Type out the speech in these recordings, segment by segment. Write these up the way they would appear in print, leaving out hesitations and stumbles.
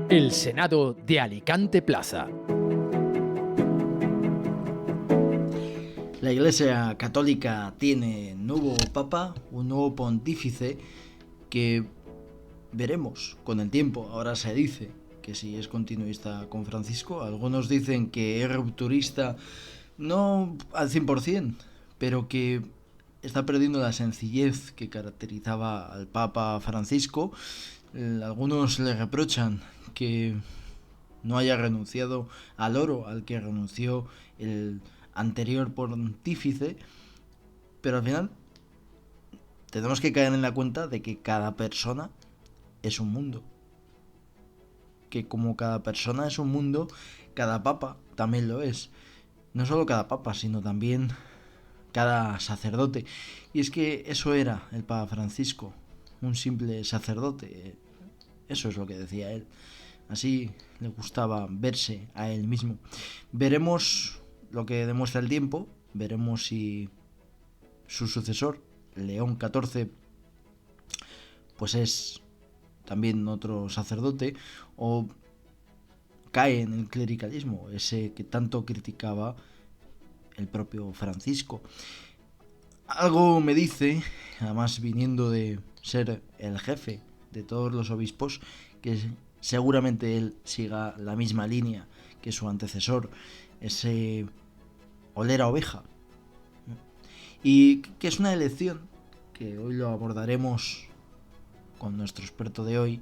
El Senado de Alicante Plaza. La Iglesia Católica tiene nuevo papa, un nuevo pontífice que veremos con el tiempo. Ahora se dice que si es continuista con Francisco, algunos dicen que es rupturista, no al 100%, pero que está perdiendo la sencillez que caracterizaba al Papa Francisco. Algunos le reprochan que no haya renunciado al oro al que renunció el anterior pontífice, pero al final tenemos que caer en la cuenta de que cada persona es un mundo. Que como cada persona es un mundo, cada papa también lo es. No solo cada papa, sino también cada sacerdote. Y es que eso era el Papa Francisco, un simple sacerdote. Eso es lo que decía él. Así le gustaba verse a él mismo. Veremos lo que demuestra el tiempo. Veremos si su sucesor, León XIV, pues es también otro sacerdote, o cae en el clericalismo, ese que tanto criticaba el propio Francisco. Algo me dice, además viniendo de ser el jefe de todos los obispos, que seguramente él siga la misma línea que su antecesor, ese oler a oveja. Y que es una elección que hoy lo abordaremos con nuestro experto de hoy,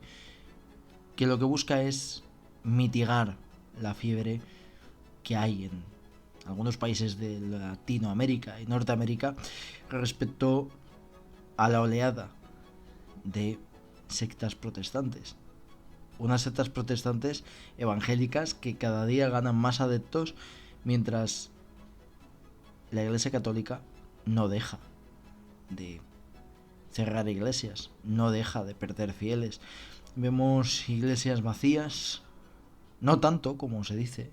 que lo que busca es mitigar la fiebre que hay en algunos países de Latinoamérica y Norteamérica respecto a la oleada de sectas protestantes. Unas sectas protestantes evangélicas que cada día ganan más adeptos, mientras la Iglesia Católica no deja de cerrar iglesias, no deja de perder fieles. Vemos iglesias vacías, no tanto como se dice,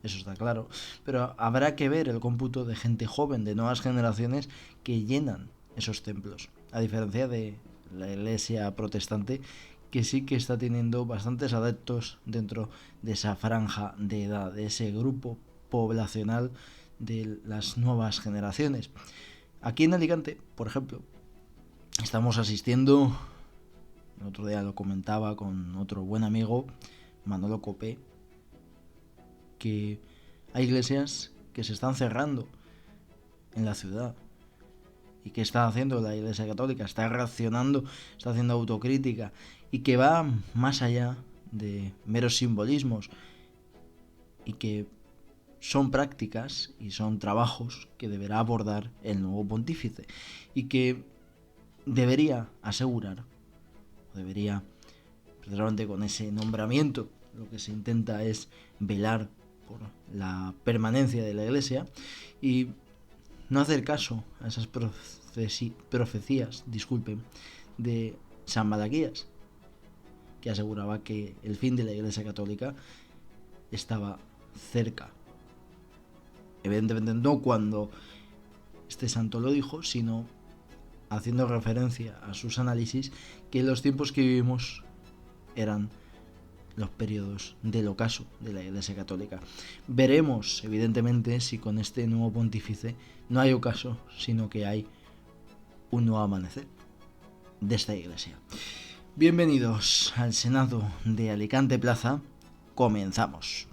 eso está claro, pero habrá que ver el cómputo de gente joven, de nuevas generaciones que llenan esos templos, a diferencia de la iglesia protestante, que sí que está teniendo bastantes adeptos dentro de esa franja de edad, de ese grupo poblacional de las nuevas generaciones. Aquí en Alicante, por ejemplo, estamos asistiendo, el otro día lo comentaba con otro buen amigo, Manolo Copé, que hay iglesias que se están cerrando en la ciudad. ¿Y qué está haciendo la Iglesia Católica? Está reaccionando, está haciendo autocrítica, y que va más allá de meros simbolismos, y que son prácticas y son trabajos que deberá abordar el nuevo pontífice, y que debería asegurar, debería, precisamente con ese nombramiento, lo que se intenta es velar por la permanencia de la Iglesia y no hacer caso a esas profecías, de San Malaquías, que aseguraba que el fin de la Iglesia Católica estaba cerca. Evidentemente no cuando este santo lo dijo, sino haciendo referencia a sus análisis, que los tiempos que vivimos eran los periodos del ocaso de la Iglesia Católica. Veremos, evidentemente, si con este nuevo pontífice no hay ocaso, sino que hay un nuevo amanecer de esta Iglesia. Bienvenidos al Senado de Alicante Plaza. Comenzamos.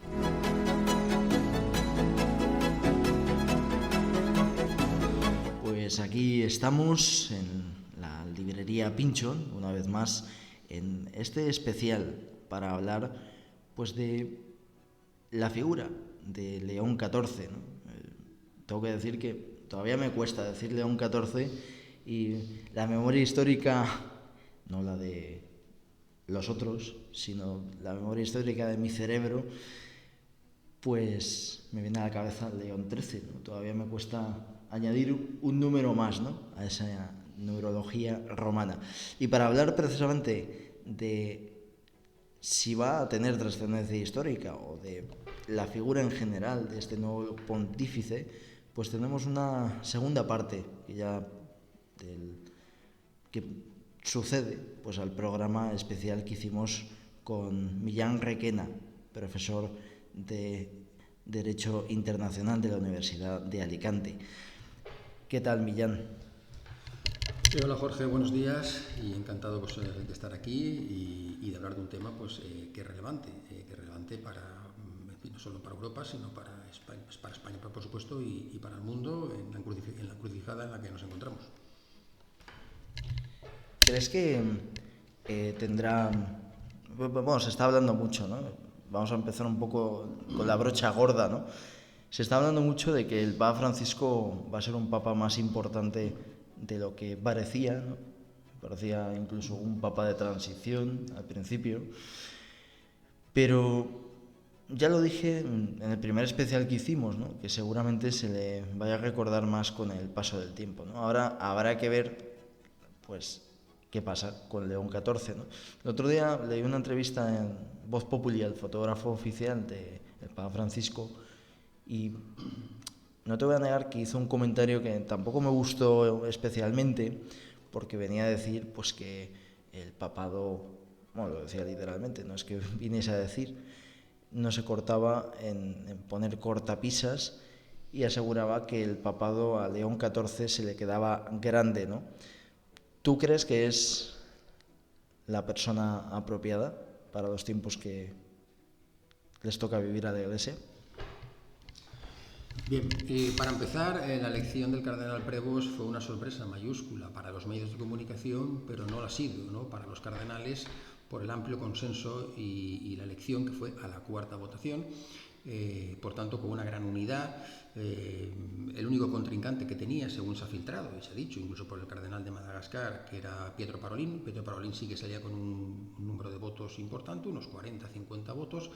Pues aquí estamos en la librería Pinchon, una vez más, en este especial para hablar pues de la figura de León XIV, ¿no? Tengo que decir que todavía me cuesta decir León XIV, y la memoria histórica, no la de los otros, sino la memoria histórica de mi cerebro, pues me viene a la cabeza León XIII, ¿no? Todavía me cuesta añadir un número más, ¿no?, a esa numerología romana. Y para hablar precisamente de si va a tener trascendencia histórica o de la figura en general de este nuevo pontífice, pues tenemos una segunda parte que sucede pues al programa especial que hicimos con Millán Requena, profesor de Derecho Internacional de la Universidad de Alicante. ¿Qué tal, Millán? Hola Jorge, buenos días y encantado de estar aquí y de hablar de un tema que es relevante para, no solo para Europa, sino para España, por supuesto, y para el mundo en la encrucijada en la que nos encontramos. ¿Crees que tendrá... Bueno, se está hablando mucho, ¿no? Vamos a empezar un poco con la brocha gorda, ¿no? Se está hablando mucho de que el Papa Francisco va a ser un papa más importante de lo que parecía, ¿no? Parecía incluso un papa de transición al principio. Pero ya lo dije en el primer especial que hicimos, ¿no? Que seguramente se le vaya a recordar más con el paso del tiempo, ¿no? Ahora habrá que ver, pues, qué pasa con León XIV, ¿no? El otro día leí una entrevista en Voz Populi al fotógrafo oficial del Papa Francisco y no te voy a negar que hizo un comentario que tampoco me gustó especialmente, porque venía a decir pues que el papado, bueno, lo decía literalmente, no es que viniese a decir, no se cortaba en poner cortapisas, y aseguraba que el papado a León XIV se le quedaba grande, ¿no? ¿Tú crees que es la persona apropiada para los tiempos que les toca vivir a la Iglesia? Bien, para empezar, la elección del cardenal Prevost fue una sorpresa mayúscula para los medios de comunicación, pero no lo ha sido, ¿no?, para los cardenales, por el amplio consenso y la elección que fue a la cuarta votación. Por tanto, con una gran unidad. El único contrincante que tenía, según se ha filtrado y se ha dicho, incluso por el cardenal de Madagascar, que era Pietro Parolin. Pietro Parolin sí que salía con un número de votos importante, unos 40-50 votos,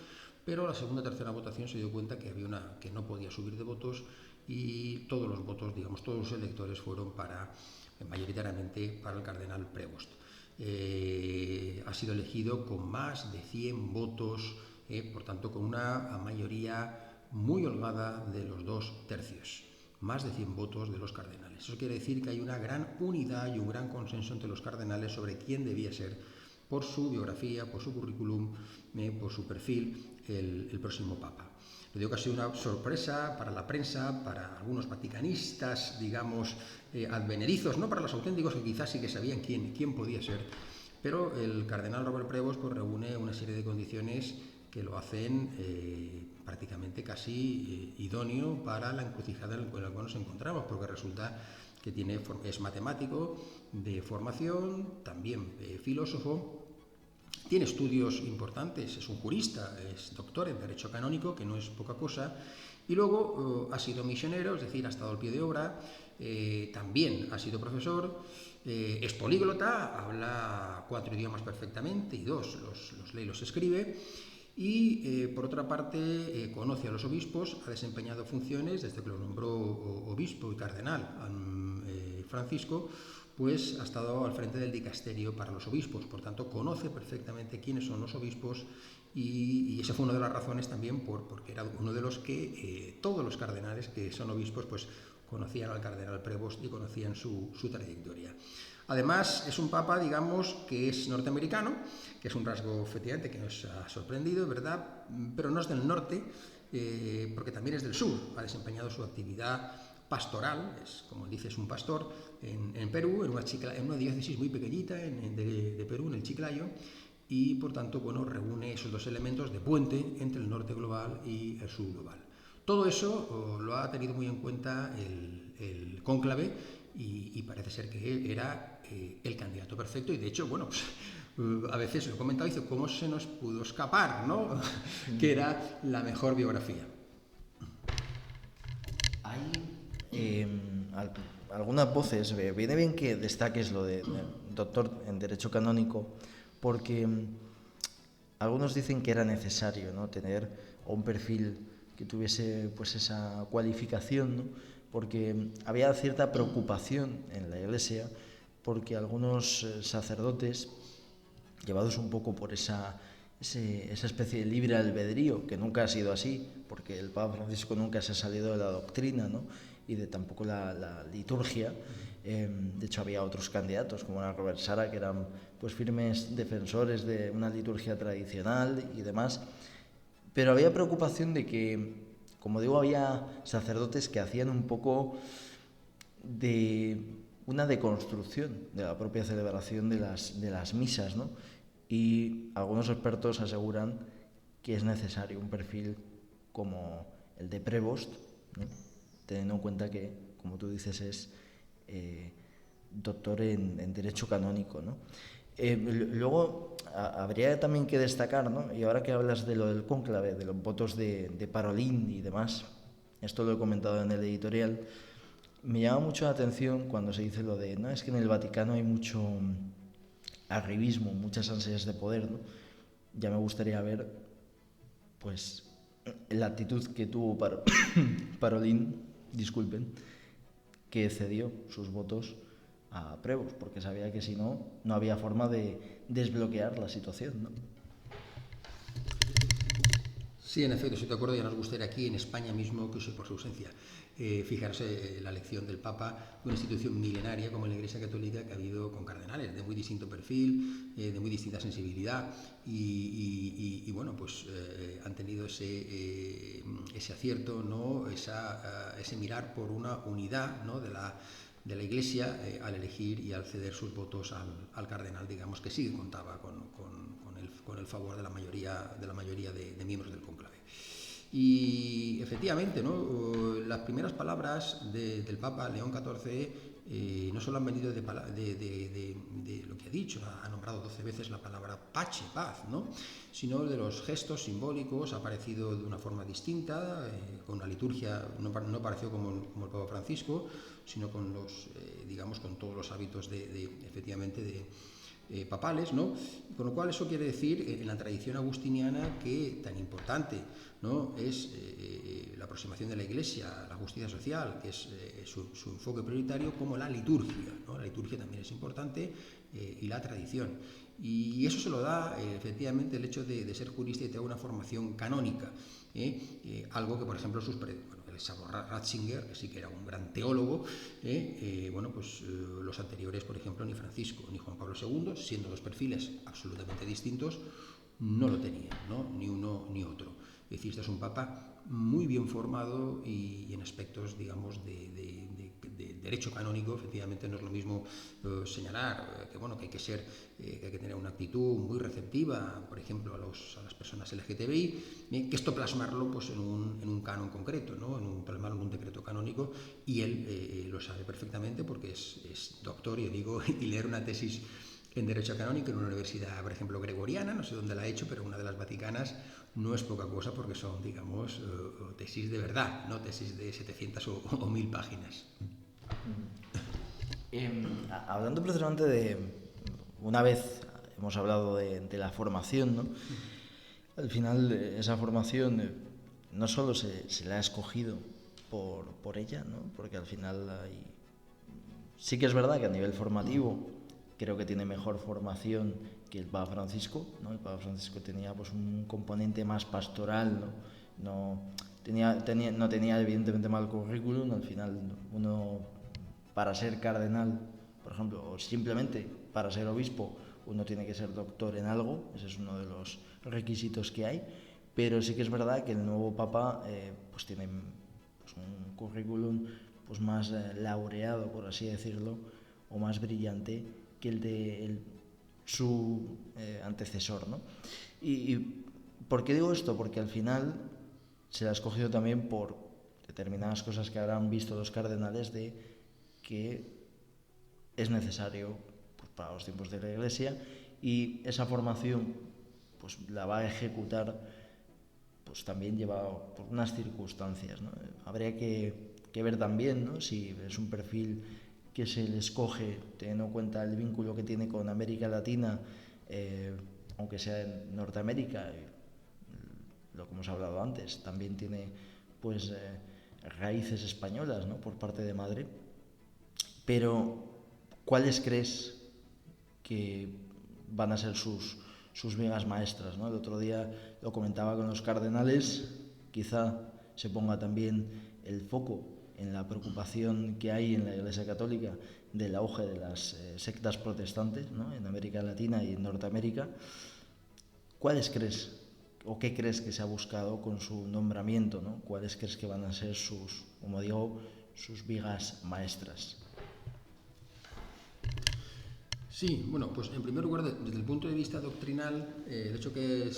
pero la segunda y tercera votación se dio cuenta que había que no podía subir de votos, y todos los votos, digamos, todos los electores fueron mayoritariamente para el cardenal Prevost. Ha sido elegido con más de 100 votos, por tanto con una mayoría muy holgada de los 2/3, más de 100 votos de los cardenales. Eso quiere decir que hay una gran unidad y un gran consenso entre los cardenales sobre quién debía ser, por su biografía, por su currículum, por su perfil, el próximo papa. Le digo que ha sido una sorpresa para la prensa, para algunos vaticanistas, digamos, advenerizos, no para los auténticos, que quizás sí que sabían quién podía ser, pero el cardenal Robert Prevost pues reúne una serie de condiciones que lo hacen prácticamente casi idóneo para la encrucijada en la que nos encontramos, porque resulta que es matemático de formación, también filósofo, tiene estudios importantes, es un jurista, es doctor en Derecho Canónico, que no es poca cosa, y luego ha sido misionero, es decir, ha estado al pie de obra, también ha sido profesor, es políglota, habla 4 idiomas perfectamente y 2 los lee y los escribe, y por otra parte conoce a los obispos, ha desempeñado funciones desde que lo nombró obispo y cardenal Francisco, pues ha estado al frente del dicasterio para los obispos, por tanto conoce perfectamente quiénes son los obispos, y esa fue una de las razones también porque era uno de los que todos los cardenales que son obispos pues conocían al cardenal Prevost y conocían su trayectoria. Además, es un papa, digamos, que es norteamericano, que es un rasgo efectivamente que nos ha sorprendido, ¿verdad? Pero no es del norte, porque también es del sur. Ha desempeñado su actividad pastoral, como dice, es un pastor en Perú, en una diócesis muy pequeñita de Perú, en el Chiclayo, y por tanto, bueno, reúne esos dos elementos de puente entre el norte global y el sur global. Todo eso lo ha tenido muy en cuenta el cónclave, y parece ser que él era el candidato perfecto, y de hecho, bueno, pues a veces lo he comentado, dice, ¿cómo se nos pudo escapar, no? Que era la mejor biografía. Hay algunas voces, viene bien que destaques lo de doctor en Derecho Canónico, porque algunos dicen que era necesario, ¿no?, tener un perfil que tuviese pues esa cualificación, ¿no?, porque había cierta preocupación en la Iglesia, porque algunos sacerdotes, llevados un poco por esa especie de libre albedrío, que nunca ha sido así, porque el Papa Francisco nunca se ha salido de la doctrina, ¿no?, y de tampoco la liturgia, De hecho, había otros candidatos, como era Robert Sara, que eran pues firmes defensores de una liturgia tradicional y demás. Pero había preocupación de que, como digo, había sacerdotes que hacían un poco de una deconstrucción de la propia celebración de las misas, ¿no? Y algunos expertos aseguran que es necesario un perfil como el de Prevost, ¿no? Teniendo en cuenta que, como tú dices, es doctor en Derecho Canónico, ¿no? Luego habría también que destacar, ¿no? Y ahora que hablas de lo del cónclave, de los votos de Parolin y demás, esto lo he comentado en el editorial, me llama mucho la atención cuando se dice lo de, no, es que en el Vaticano hay mucho arribismo, muchas ansias de poder, ¿no? Ya me gustaría ver, pues, la actitud que tuvo Parolin, disculpen, que cedió sus votos a Prevost, porque sabía que si no, no había forma de desbloquear la situación, ¿no? Sí, en efecto, si te acuerdas, ya nos gustaría aquí en España mismo, que por su ausencia, fijarse la elección del Papa de una institución milenaria como la Iglesia Católica, que ha habido con cardenales de muy distinto perfil, de muy distinta sensibilidad y bueno, pues han tenido ese acierto, ¿no? Ese mirar por una unidad, ¿no? de la Iglesia al elegir y al ceder sus votos al cardenal, digamos, que sí contaba con el favor de la mayoría de miembros del conclave. Y efectivamente, ¿no? Las primeras palabras del Papa León XIV no solo han venido de lo que ha dicho, ha nombrado 12 veces la palabra pace, paz, ¿no? Sino de los gestos simbólicos, ha aparecido de una forma distinta, con una liturgia, no apareció como el Papa Francisco, sino con digamos, con todos los hábitos efectivamente papales, ¿no? Con lo cual eso quiere decir, en la tradición agustiniana, que tan importante, ¿no? es la aproximación de la Iglesia a la justicia social, que es su enfoque prioritario, como la liturgia, ¿no? La liturgia también es importante, y la tradición. Y eso se lo da efectivamente el hecho de ser jurista y tener una formación canónica, algo que, por ejemplo, el Sabo Ratzinger, que sí que era un gran teólogo, los anteriores, por ejemplo, ni Francisco ni Juan Pablo II, siendo los perfiles absolutamente distintos, no lo tenían, ¿no? Ni uno ni otro. Es decir, este es un papa muy bien formado y en aspectos, digamos, de derecho canónico. Efectivamente no es lo mismo señalar que hay que tener una actitud muy receptiva, por ejemplo, a las personas LGTBI, que esto plasmarlo pues en un canon concreto, ¿no? Plasmarlo en un decreto canónico, y él lo sabe perfectamente porque es doctor, y leer una tesis en Derecho Canónico en una universidad, por ejemplo, gregoriana, no sé dónde la ha hecho, pero una de las vaticanas, no es poca cosa, porque son, digamos, tesis de verdad, no tesis de 700 o 1000 páginas. Hablando precisamente de, una vez hemos hablado de la formación, ¿no? Al final esa formación no solo se la ha escogido por ella, ¿no? Porque al final sí que es verdad que a nivel formativo creo que tiene mejor formación que el Papa Francisco, ¿no? El Papa Francisco tenía pues un componente más pastoral, ¿no? No tenía evidentemente mal currículum. Al final uno, para ser cardenal, por ejemplo, o simplemente para ser obispo, uno tiene que ser doctor en algo. Ese es uno de los requisitos que hay. Pero sí que es verdad que el nuevo Papa pues tiene pues un currículum pues más laureado, por así decirlo, o más brillante que el de su antecesor, ¿no? ¿Y por qué digo esto? Porque al final se la ha escogido también por determinadas cosas que habrán visto los cardenales, de que es necesario pues, para los tiempos de la Iglesia, y esa formación pues la va a ejecutar pues también llevado por unas circunstancias, ¿no? Habría que ver también, ¿no? Si es un perfil que se le escoge teniendo en cuenta el vínculo que tiene con América Latina, aunque sea en Norteamérica, lo que hemos hablado antes, también tiene pues raíces españolas, ¿no? Por parte de madre. Pero ¿cuáles crees que van a ser sus vigas maestras, ¿no? El otro día lo comentaba con los cardenales, quizá se ponga también el foco en la preocupación que hay en la Iglesia Católica del auge de las sectas protestantes, ¿no?, en América Latina y en Norteamérica. ¿Cuáles crees o qué crees que se ha buscado con su nombramiento, ¿no? ¿Cuáles crees que van a ser sus, como digo, sus vigas maestras? Sí, bueno, pues en primer lugar, desde el punto de vista doctrinal, el hecho que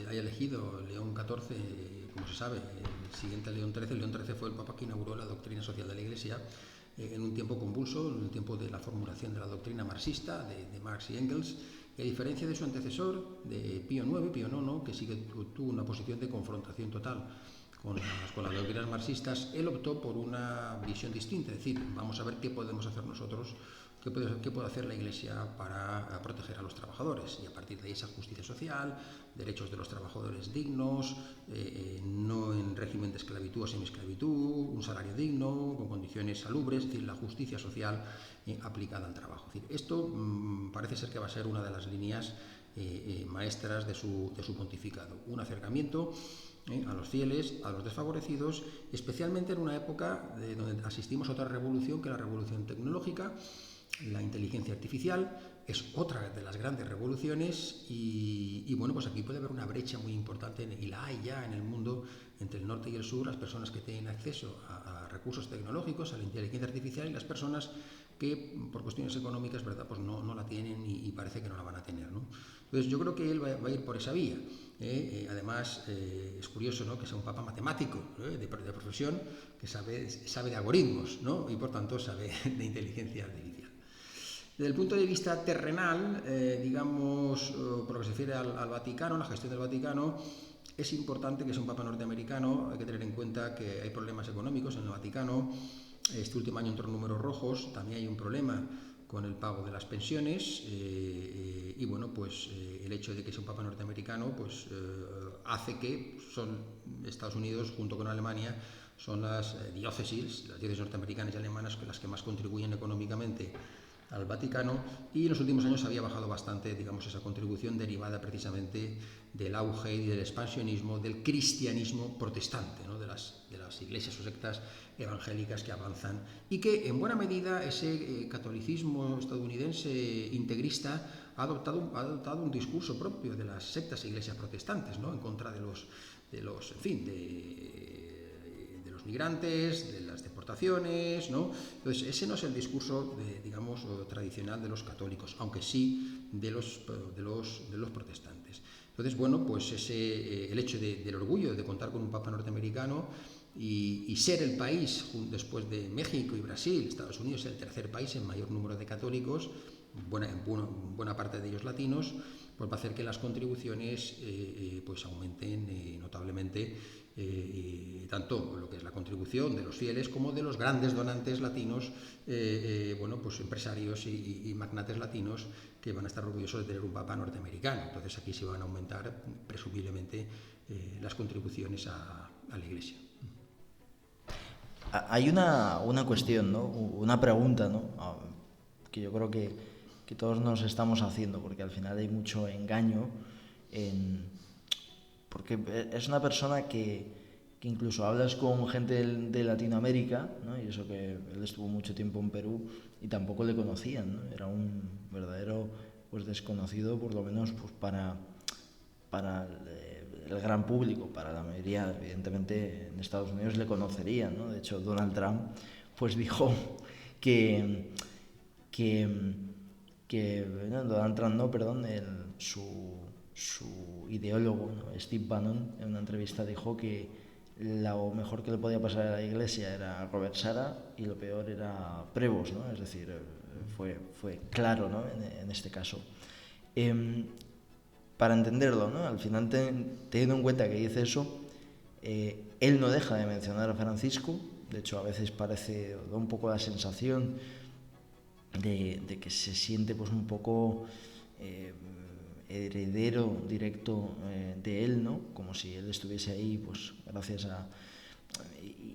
haya elegido León XIV, como se sabe, el siguiente a León XIII fue el Papa que inauguró la doctrina social de la Iglesia en un tiempo convulso, en el tiempo de la formulación de la doctrina marxista de Marx y Engels, y a diferencia de su antecesor, de Pío IX, que sí que tuvo una posición de confrontación total con las doctrinas marxistas, él optó por una visión distinta, es decir, vamos a ver qué podemos hacer nosotros, qué puede hacer la Iglesia para proteger a los trabajadores, y a partir de ahí esa justicia social, derechos de los trabajadores dignos, no en régimen de esclavitud o semiesclavitud, un salario digno, con condiciones salubres, es decir, la justicia social aplicada al trabajo. Es decir, esto parece ser que va a ser una de las líneas maestras de su pontificado, un acercamiento a los fieles, a los desfavorecidos, especialmente en una época donde asistimos a otra revolución, que es la revolución tecnológica. La inteligencia artificial es otra de las grandes revoluciones y bueno, pues aquí puede haber una brecha muy importante, y la hay ya en el mundo, entre el norte y el sur, las personas que tienen acceso a recursos tecnológicos, a la inteligencia artificial, y las personas que por cuestiones económicas, ¿verdad?, pues no la tienen y parece que no la van a tener, ¿no? Entonces yo creo que él va a ir por esa vía. Además, es curioso, ¿no?, que sea un papa matemático, de profesión, que sabe de algoritmos, ¿no?, y por tanto sabe de inteligencia artificial. Desde el punto de vista terrenal, digamos, por lo que se refiere al Vaticano, la gestión del Vaticano, es importante que sea un papa norteamericano. Hay que tener en cuenta que hay problemas económicos en el Vaticano. Este último año entró en números rojos. También hay un problema con el pago de las pensiones, y bueno, pues el hecho de que sea un papa norteamericano pues hace que Estados Unidos junto con Alemania son las diócesis norteamericanas y alemanas las que más contribuyen económicamente al Vaticano, y en los últimos años había bajado bastante, digamos, esa contribución derivada precisamente del auge y del expansionismo del cristianismo protestante, ¿no?, de las iglesias o sectas evangélicas que avanzan, y que en buena medida ese catolicismo estadounidense integrista ha adoptado un discurso propio de las sectas e iglesias protestantes, ¿no?, en contra de los migrantes, de las deportaciones, ¿no? Entonces, ese no es el discurso, digamos, tradicional de los católicos, aunque sí de los protestantes. Entonces, bueno, pues el hecho del orgullo de contar con un papa norteamericano y ser el país, después de México y Brasil, Estados Unidos, el tercer país en mayor número de católicos, buena parte de ellos latinos, pues va a hacer que las contribuciones pues aumenten notablemente, tanto lo que es la contribución de los fieles como de los grandes donantes latinos, bueno, pues empresarios y magnates latinos que van a estar orgullosos de tener un papa norteamericano. Entonces aquí se van a aumentar presumiblemente las contribuciones a la Iglesia. Hay una cuestión, ¿no?, una pregunta, ¿no?, que yo creo que todos nos estamos haciendo, porque al final hay mucho engaño porque es una persona que incluso hablas con gente de Latinoamérica, ¿no?, y eso que él estuvo mucho tiempo en Perú y tampoco le conocían, ¿no?, era un verdadero pues desconocido, por lo menos pues para el gran público. Para la mayoría, evidentemente, en Estados Unidos le conocerían, ¿no? De hecho, Donald Trump pues dijo que Donald Trump, no, perdón, su ideólogo, ¿no?, Steve Bannon, en una entrevista dijo que lo mejor que le podía pasar a la Iglesia era Robert Sara y lo peor era Prevost, ¿no? Es decir, fue claro, ¿no?, en este caso. Para entenderlo, ¿no?, al final, teniendo en cuenta que dice eso, él no deja de mencionar a Francisco. De hecho, a veces da un poco la sensación de que se siente pues un poco heredero directo de él, ¿no?, como si él estuviese ahí pues gracias a...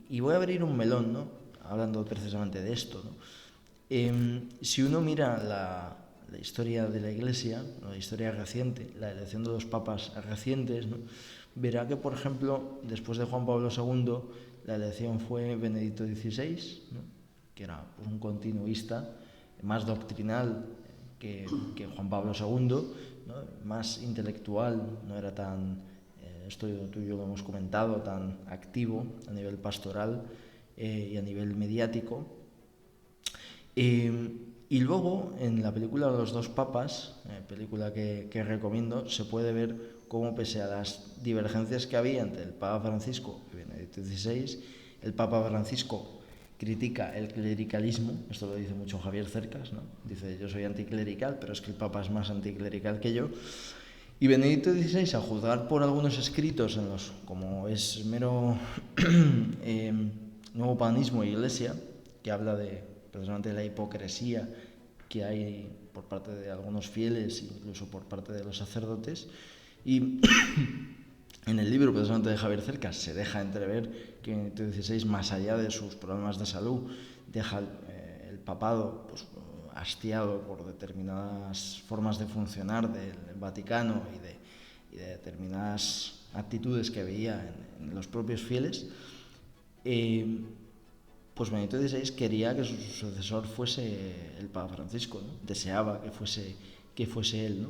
Y voy a abrir un melón, ¿no?, hablando precisamente de esto, ¿no? Si uno mira la historia de la Iglesia, la historia reciente, la elección de los papas recientes, ¿no?, verá que, por ejemplo, después de Juan Pablo II, la elección fue Benedicto XVI, ¿no? Que era pues, un continuista, más doctrinal que Juan Pablo II, ¿no? Más intelectual, no era tan, esto tú y yo lo hemos comentado, tan activo a nivel pastoral y a nivel mediático. Y luego, en la película Los dos papas, película que recomiendo, se puede ver cómo, pese a las divergencias que había entre el Papa Francisco y Benedicto XVI, el Papa Francisco critica el clericalismo. Esto lo dice mucho Javier Cercas, ¿no? Dice, yo soy anticlerical, pero es que el Papa es más anticlerical que yo. Y Benedicto XVI, a juzgar por algunos escritos en los, como es mero Nuevo Paganismo e Iglesia, que habla de precisamente la hipocresía que hay por parte de algunos fieles, incluso por parte de los sacerdotes, y en el libro precisamente de Javier Cercas se deja entrever que Benedicto XVI, más allá de sus problemas de salud, deja el papado pues, hastiado por determinadas formas de funcionar del Vaticano y de determinadas actitudes que veía en los propios fieles. Pues Benedicto XVI quería que su sucesor fuese el Papa Francisco, ¿no? Deseaba que fuese él, ¿no?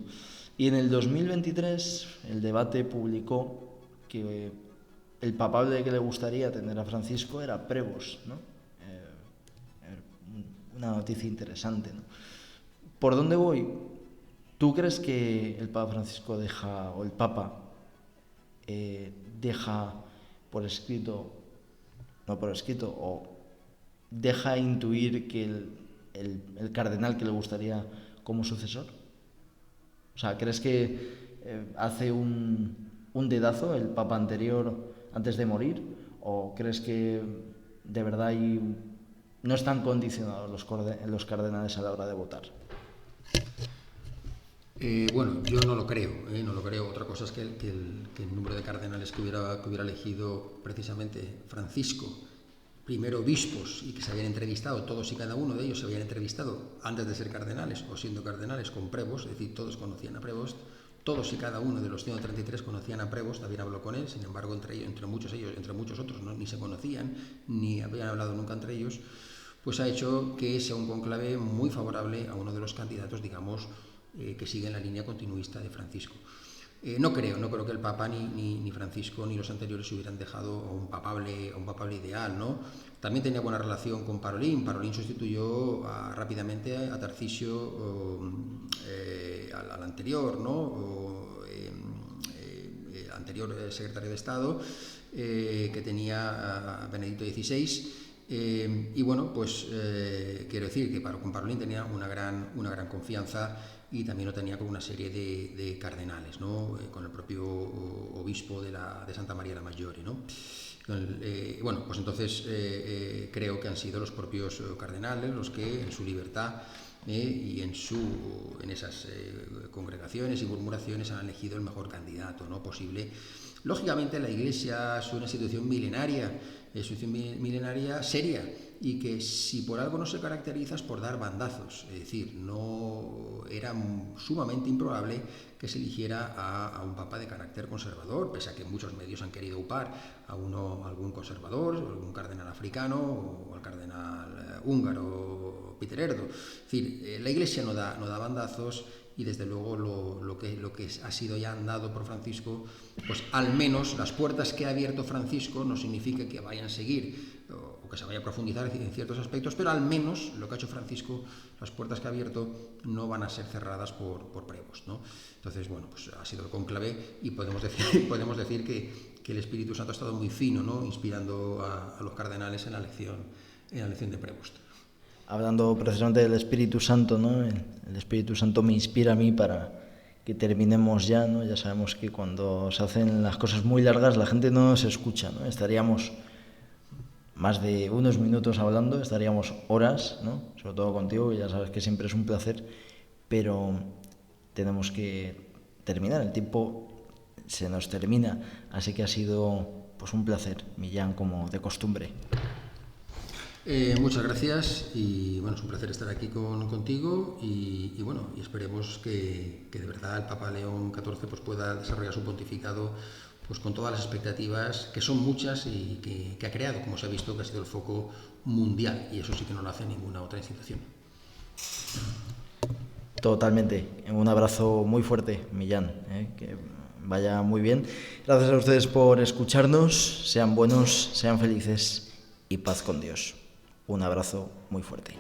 Y en el 2023 el Debate publicó que el papable que le gustaría tener a Francisco era Prevost, ¿no? Una noticia interesante, ¿no? ¿Por dónde voy? ¿Tú crees que el Papa Francisco deja, o el Papa deja por escrito, no por escrito, o deja intuir que el cardenal que le gustaría como sucesor? O sea, ¿crees que hace un dedazo el Papa anterior antes de morir? ¿O crees que de verdad no están condicionados los cardenales a la hora de votar? Bueno, yo no lo creo, no lo creo. Otra cosa es que el número de cardenales que hubiera elegido precisamente Francisco, primero obispos, y que se habían entrevistado, todos y cada uno de ellos se habían entrevistado antes de ser cardenales o siendo cardenales con Prevost, es decir, todos conocían a Prevost, todos y cada uno de los 133 conocían a Prevost, habían hablado con él, sin embargo, entre muchos otros, ¿no? Ni se conocían, ni habían hablado nunca entre ellos, pues ha hecho que sea un cónclave muy favorable a uno de los candidatos, digamos, que siguen la línea continuista de Francisco. No creo que el Papa ni Francisco ni los anteriores hubieran dejado a un papable ideal, ¿no? También tenía buena relación con Parolín. Parolín sustituyó rápidamente a Tarcisio, al anterior, ¿no? Anterior secretario de Estado, que tenía a Benedicto XVI. Y bueno, pues quiero decir que con Parolín tenía una gran confianza, y también lo tenía con una serie de cardenales, ¿no? Con el propio obispo de Santa María la Maggiore, ¿no? Bueno, pues entonces creo que han sido los propios cardenales los que en su libertad y en esas congregaciones y murmuraciones han elegido el mejor candidato, ¿no? Posible. Lógicamente la Iglesia es una institución milenaria seria, y que si por algo no se caracteriza es por dar bandazos, es decir, no era sumamente improbable que se eligiera a un papa de carácter conservador, pese a que muchos medios han querido upar a algún conservador, algún cardenal africano o al cardenal húngaro Peter Erdo. Es decir, la Iglesia no da bandazos, y desde luego lo que ha sido ya andado por Francisco, pues al menos las puertas que ha abierto Francisco no significa que vayan a seguir o que se vaya a profundizar en ciertos aspectos, pero al menos lo que ha hecho Francisco, las puertas que ha abierto no van a ser cerradas por Prevost, ¿no? Entonces, bueno, pues ha sido el cónclave, y podemos decir que el Espíritu Santo ha estado muy fino, ¿no? Inspirando a los cardenales en la elección de Prevost. Hablando precisamente del Espíritu Santo, ¿no? El Espíritu Santo me inspira a mí para que terminemos ya, ¿no? Ya sabemos que cuando se hacen las cosas muy largas la gente no se escucha, ¿no? Estaríamos más de unos minutos hablando, estaríamos horas, ¿no? Sobre todo contigo, que ya sabes que siempre es un placer, pero tenemos que terminar, el tiempo se nos termina, así que ha sido pues un placer, Millán, como de costumbre. Muchas gracias, y bueno, es un placer estar aquí contigo, y bueno, y esperemos que de verdad el Papa León XIV pues pueda desarrollar su pontificado pues con todas las expectativas, que son muchas y que ha creado, como se ha visto, que ha sido el foco mundial, y eso sí que no lo hace ninguna otra institución. Totalmente. Un abrazo muy fuerte, Millán. Que vaya muy bien. Gracias a ustedes por escucharnos. Sean buenos, sean felices y paz con Dios. Un abrazo muy fuerte.